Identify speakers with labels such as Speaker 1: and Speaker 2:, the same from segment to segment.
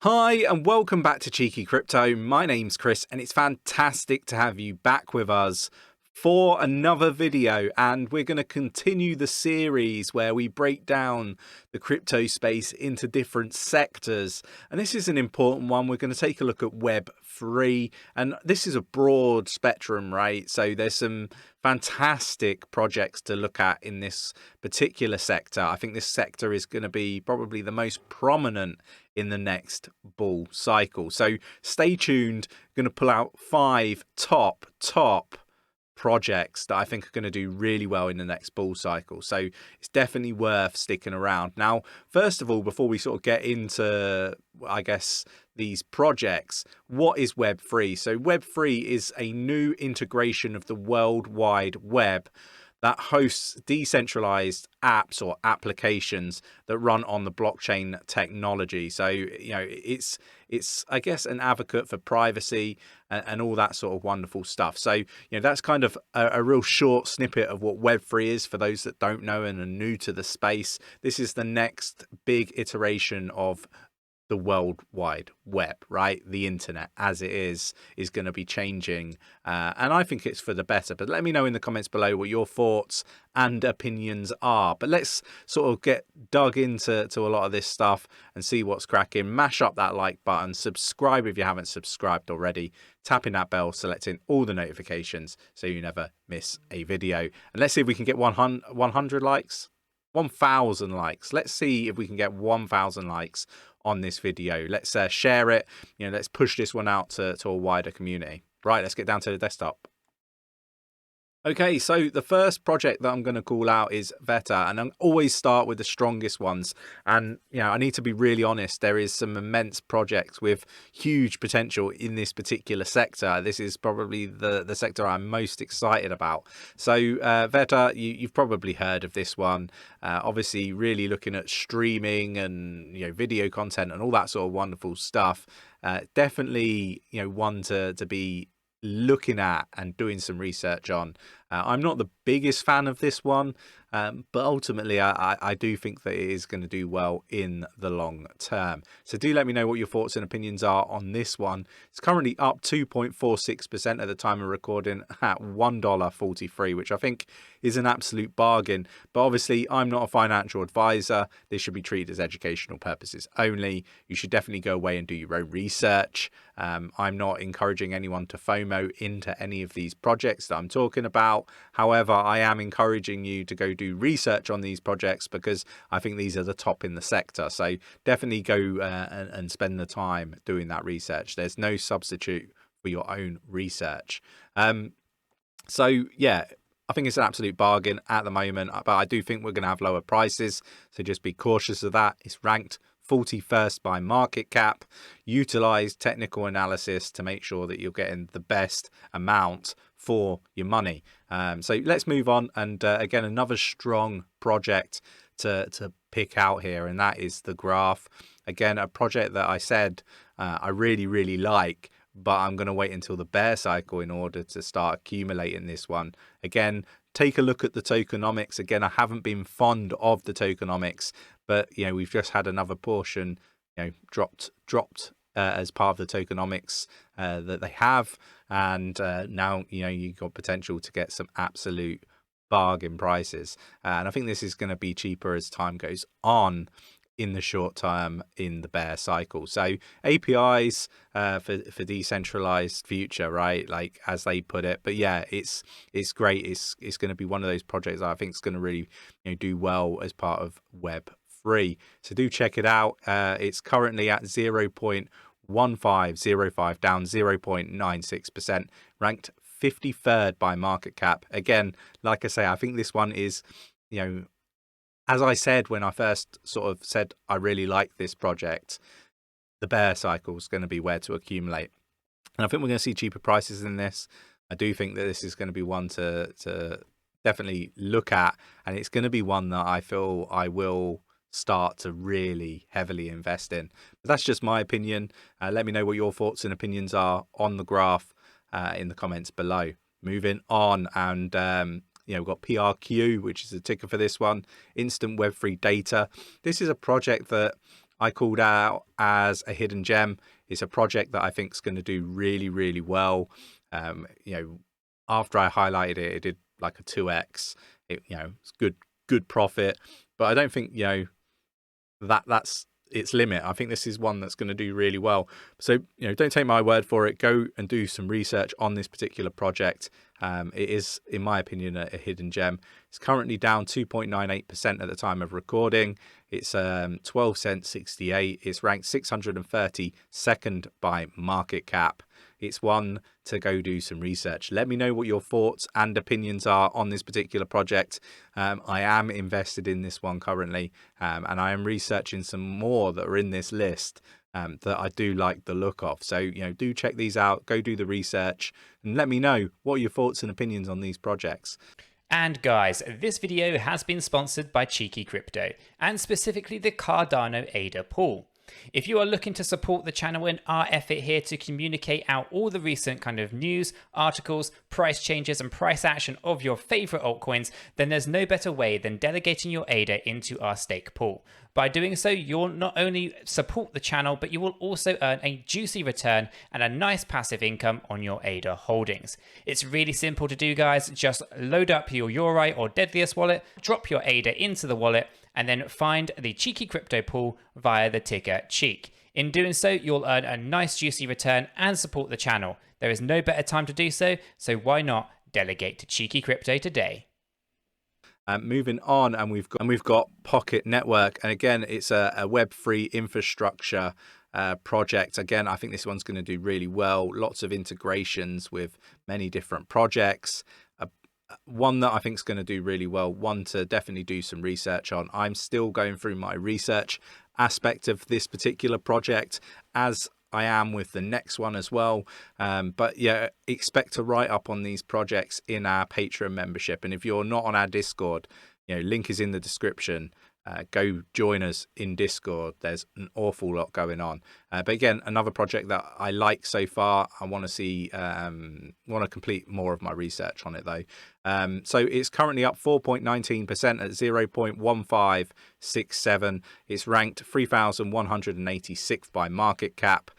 Speaker 1: Hi and welcome back to Cheeky Crypto. My name's Chris and it's fantastic to have you back with us for another video, and we're going to continue the series where we break down the crypto space into different sectors, and this is an important one. We're going to take a look at Web3, and this is a broad spectrum, right? So there's some fantastic projects to look at in this particular sector. I think this sector is going to be probably the most prominent in the next bull cycle, so stay tuned. I'm going to pull out 5 top projects that I think are going to do really well in the next bull cycle. So it's definitely worth sticking around. Now, first of all, before we sort of get into, I guess, these projects, what is Web3? So Web3 is a new integration of the World Wide Web that hosts decentralized apps or applications that run on the blockchain technology. So, you know, it's I guess an advocate for privacy and all that sort of wonderful stuff. So, you know, that's kind of a real short snippet of what Web3 is for those that don't know and are new to the space. This is the next big iteration of the World Wide Web, right? The internet as it is going to be changing, and I think it's for the better. But let me know in the comments below what your thoughts and opinions are. But let's sort of get dug into a lot of this stuff and see what's cracking. Mash up that like button, subscribe if you haven't subscribed already, tapping that bell, selecting all the notifications so you never miss a video. And let's see if we can get 100 likes, 1,000 likes. Let's see if we can get 1,000 likes on this video. Let's share it. You know, let's push this one out to a wider community. Right, let's get down to the desktop. Okay, so the first project that I'm going to call out is 𝗕𝗘𝗪, and I always start with the strongest ones. And, you know, I need to be really honest, there is some immense projects with huge potential in this particular sector. This is probably the sector I'm most excited about. So 𝗕𝗘𝗪, you've probably heard of this one. Obviously, really looking at streaming and, you know, video content and all that sort of wonderful stuff. Definitely, you know, one to be looking at and doing some research on. I'm not the biggest fan of this one, but ultimately I do think that it is going to do well in the long term. So do let me know what your thoughts and opinions are on this one. It's currently up 2.46% at the time of recording at $1.43, which I think is an absolute bargain. But obviously I'm not a financial advisor. This should be treated as educational purposes only. You should definitely go away and do your own research. I'm not encouraging anyone to FOMO into any of these projects that I'm talking about. However, I am encouraging you to go do research on these projects because I think these are the top in the sector. So definitely go and spend the time doing that research. There's no substitute for your own research. So yeah, I think it's an absolute bargain at the moment, but I do think we're going to have lower prices. So just be cautious of that. It's ranked 41st by market cap. Utilize technical analysis to make sure that you're getting the best amount for your money. So let's move on. And again, another strong project to pick out here, and that is the graph. Again, a project that I said I really like, but I'm going to wait until the bear cycle in order to start accumulating this one. Again, take a look at the tokenomics. Again, I haven't been fond of the tokenomics, but, you know, we've just had another portion, you know, dropped as part of the tokenomics that they have. And now, you know, you've got potential to get some absolute bargain prices. And I think this is going to be cheaper as time goes on in the short term in the bear cycle. So APIs for decentralized future, right? Like as they put it. But yeah, it's great. It's going to be one of those projects that I think is going to really, you know, do well as part of Web3. So do check it out. It's currently at 0.1505, down 0.96%, ranked 53rd by market cap. Again, like I say, I think this one is, you know, as I said when I first sort of said I really like this project, the bear cycle is going to be where to accumulate. And I think we're going to see cheaper prices in this. I do think that this is going to be one to definitely look at. And it's going to be one that I feel I will start to really heavily invest in. But that's just my opinion. Let me know what your thoughts and opinions are on the graph in the comments below. Moving on, and you know, we've got PRQ, which is a ticker for this one, Instant Web3 Data. This is a project that I called out as a hidden gem. It's a project that I think is going to do really, really well. After I highlighted it, it did like a 2x. It's good profit, but I don't think that's its limit. I think this is one that's going to do really well. So don't take my word for it. Go and do some research on this particular project. It is, in my opinion, a hidden gem. It's currently down 2.98% at the time of recording. It's 12 cents 68. It's ranked 632nd by market cap. It's one to go do some research. Let me know what your thoughts and opinions are on this particular project. I am invested in this one currently, and I am researching some more that are in this list that I do like the look of. So, do check these out, go do the research, and let me know what are your thoughts and opinions on these projects.
Speaker 2: And guys, this video has been sponsored by 𝗕𝗘𝗪𝗏, and specifically the Cardano ADA pool. If you are looking to support the channel and our effort here to communicate out all the recent kind of news, articles, price changes and price action of your favorite altcoins, then there's no better way than delegating your ADA into our stake pool. By doing so, you'll not only support the channel, but you will also earn a juicy return and a nice passive income on your ADA holdings. It's really simple to do, guys. Just load up your 𝗖𝗢𝗠𝗠𝗘𝗥𝗦 or Deadliest wallet, drop your ADA into the wallet, and then find the Cheeky Crypto pool via the ticker CHEEK. In doing so, you'll earn a nice juicy return and support the channel. There is no better time to do so, so why not delegate to Cheeky Crypto today?
Speaker 1: Moving on, and we've got Pocket Network, and again, it's a Web3 infrastructure project. Again, I think this one's going to do really well. Lots of integrations with many different projects. One that I think is going to do really well, one to definitely do some research on. I'm still going through my research aspect of this particular project, as I am with the next one as well. But yeah, expect to write up on these projects in our Patreon membership. And if you're not on our Discord, link is in the description. Go join us in Discord. There's an awful lot going on. But again, another project that I like so far. I want to see, want to complete more of my research on it though. So it's currently up 4.19% at 0.1567. It's ranked 3,186th by market cap.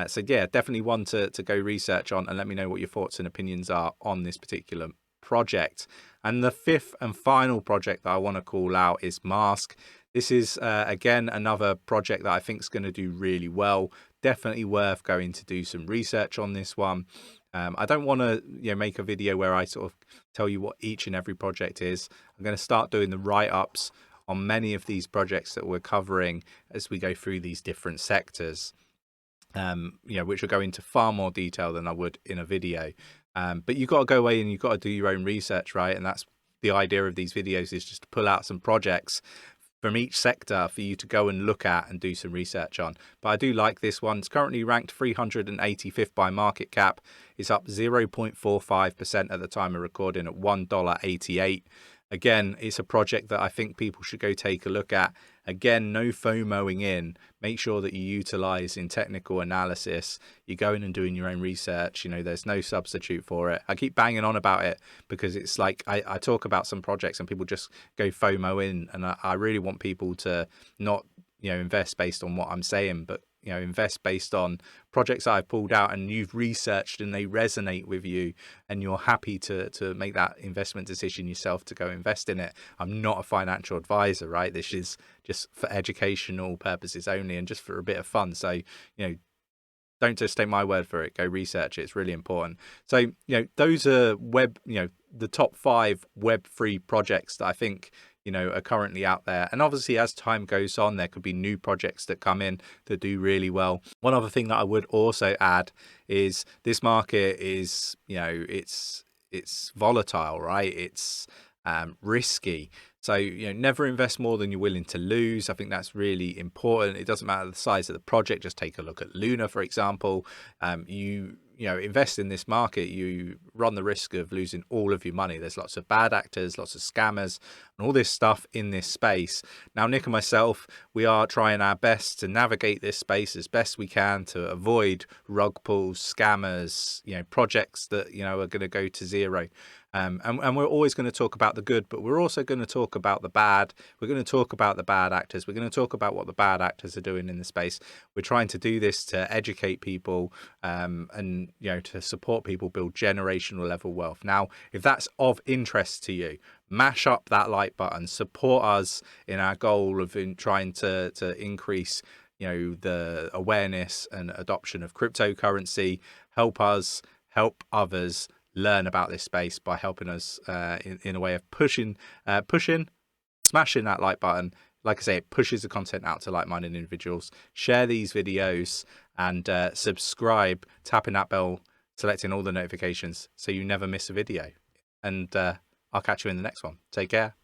Speaker 1: So yeah, definitely one to go research on, and let me know what your thoughts and opinions are on this particular project. And the fifth and final project that I want to call out is Mask. This is again another project that I think is going to do really well. Definitely worth going to do some research on this one. I don't want to make a video where I sort of tell you what each and every project is. I'm going to start doing the write-ups on many of these projects that we're covering as we go through these different sectors, which will go into far more detail than I would in a video. But you've got to go away and you've got to do your own research, right? And that's the idea of these videos, is just to pull out some projects from each sector for you to go and look at and do some research on. But I do like this one. It's currently ranked 385th by market cap. It's up 0.45% at the time of recording at $1.88. Again, it's a project that I think people should go take a look at. Again, no FOMOing in. Make sure that you utilize in technical analysis. You're going and doing your own research. There's no substitute for it. I keep banging on about it because it's like I talk about some projects and people just go FOMO in. And I really want people to not, invest based on what I'm saying, but invest based on projects that I've pulled out and you've researched and they resonate with you and you're happy to make that investment decision yourself to go invest in it. I'm not a financial advisor, right? This is just for educational purposes only and just for a bit of fun. So, don't just take my word for it. Go research it. It's really important. So, those are the top 5 Web3 projects that I think are currently out there. And obviously, as time goes on, there could be new projects that come in that do really well. One other thing that I would also add is this market is, it's volatile, right? It's risky. So, never invest more than you're willing to lose. I think that's really important. It doesn't matter the size of the project. Just take a look at Luna, for example. Invest in this market, you run the risk of losing all of your money. There's lots of bad actors, lots of scammers, and all this stuff in this space. Now, Nick and myself, we are trying our best to navigate this space as best we can to avoid rug pulls, scammers, projects that, are going to go to zero. And we're always going to talk about the good, but we're also going to talk about the bad. We're going to talk about the bad actors. We're going to talk about what the bad actors are doing in the space. We're trying to do this to educate people and to support people build generational level wealth. Now, if that's of interest to you, mash up that like button. Support us in our goal of trying to increase the awareness and adoption of cryptocurrency. Help us help others learn about this space by helping us in a way of smashing that like button. Like I say, it pushes the content out to like-minded individuals. Share these videos and subscribe, tapping that bell, selecting all the notifications so you never miss a video. And I'll catch you in the next one. Take care.